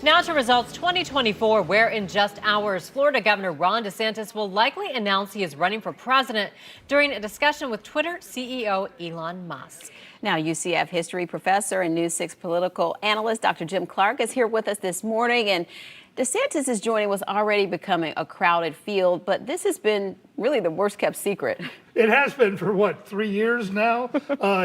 Now to results 2024, where in just hours, Florida Governor Ron DeSantis will likely announce he is running for president during a discussion with Twitter CEO Elon Musk. Now, UCF history professor and News 6 political analyst Dr. Jim Clark is here with us this morning. And DeSantis' joining was already becoming a crowded field, but this has been really the worst kept secret. It has been for, what, 3 years now?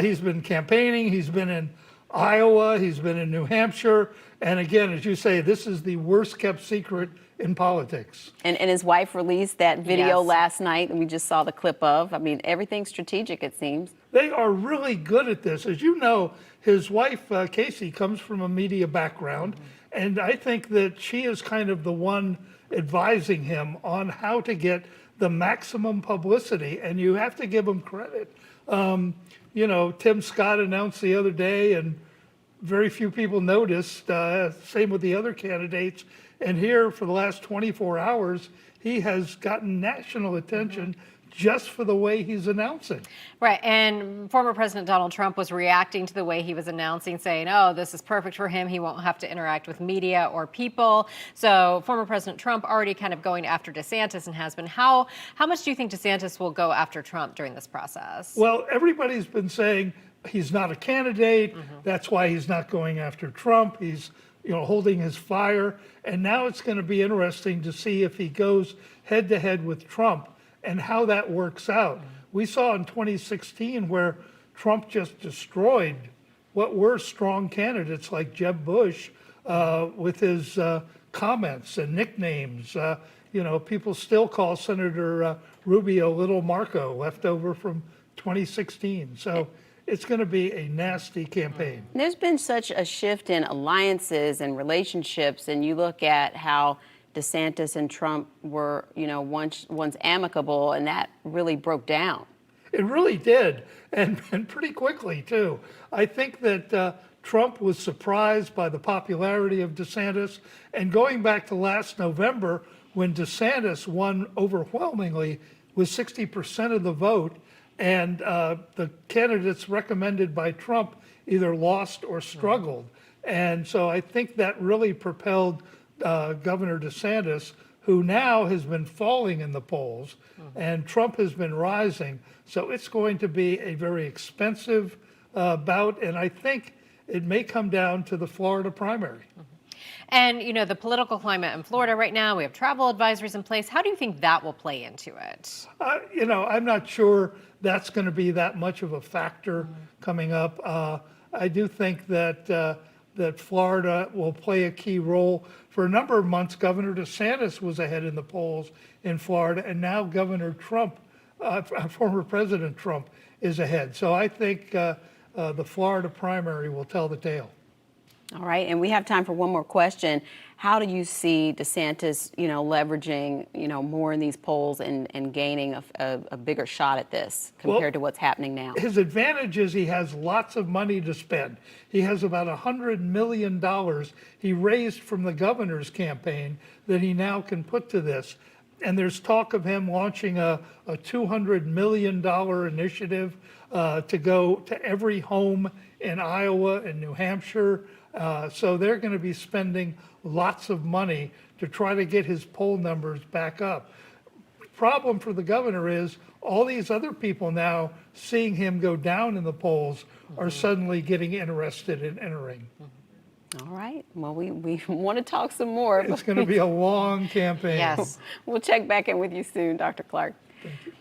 He's been campaigning. He's been in Iowa. He's been in New Hampshire. And again, as you say, this is the worst kept secret in politics. And his wife released that video last night, and we just saw the clip of. I mean, everything's strategic, it seems. They are really good at this. As you know, his wife, Casey, comes from a media background. And I think that she is kind of the one advising him on how to get the maximum publicity. And you have to give him credit. You know, Tim Scott announced the other day, and very few people noticed. Same with the other candidates. And here, for the last 24 hours, he has gotten national attention just for the way he's announcing. Right, and former President Donald Trump was reacting to the way he was announcing, saying, oh, this is perfect for him. He won't have to interact with media or people. So former President Trump already kind of going after DeSantis and has been. How much do you think DeSantis will go after Trump during this process? Well, everybody's been saying he's not a candidate. That's why he's not going after Trump. He's holding his fire. And now it's going to be interesting to see if he goes head to head with Trump and how that works out. We saw in 2016 where Trump just destroyed what were strong candidates like Jeb Bush with his comments and nicknames. People still call Senator Rubio Little Marco, left over from 2016. So it's going to be a nasty campaign. There's been such a shift in alliances and relationships, and you look at how DeSantis and Trump were, once amicable, and that really broke down. It really did, and pretty quickly, too. I think that Trump was surprised by the popularity of DeSantis, and going back to last November, when DeSantis won overwhelmingly with 60% of the vote, and the candidates recommended by Trump either lost or struggled. And so I think that really propelled Governor DeSantis, who now has been falling in the polls, and Trump has been rising. So it's going to be a very expensive bout, and I think it may come down to the Florida primary. And, the political climate in Florida right now, we have travel advisories in place. How do you think that will play into it? I'm not sure that's going to be that much of a factor coming up. I do think that Florida will play a key role. For a number of months, Governor DeSantis was ahead in the polls in Florida, and now Governor Trump, former President Trump, is ahead. So I think the Florida primary will tell the tale. All right, and we have time for one more question. How do you see DeSantis, leveraging, more in these polls and gaining a bigger shot at this compared to what's happening now? His advantage is he has lots of money to spend. He has about $100 million he raised from the governor's campaign that he now can put to this. And there's talk of him launching a $200 million initiative to go to every home in Iowa and New Hampshire. So they're going to be spending lots of money to try to get his poll numbers back up. Problem for the governor is all these other people now seeing him go down in the polls are suddenly getting interested in entering. All right. Well, we want to talk some more. It's going to be a long campaign. Yes. We'll check back in with you soon, Dr. Clark. Thank you.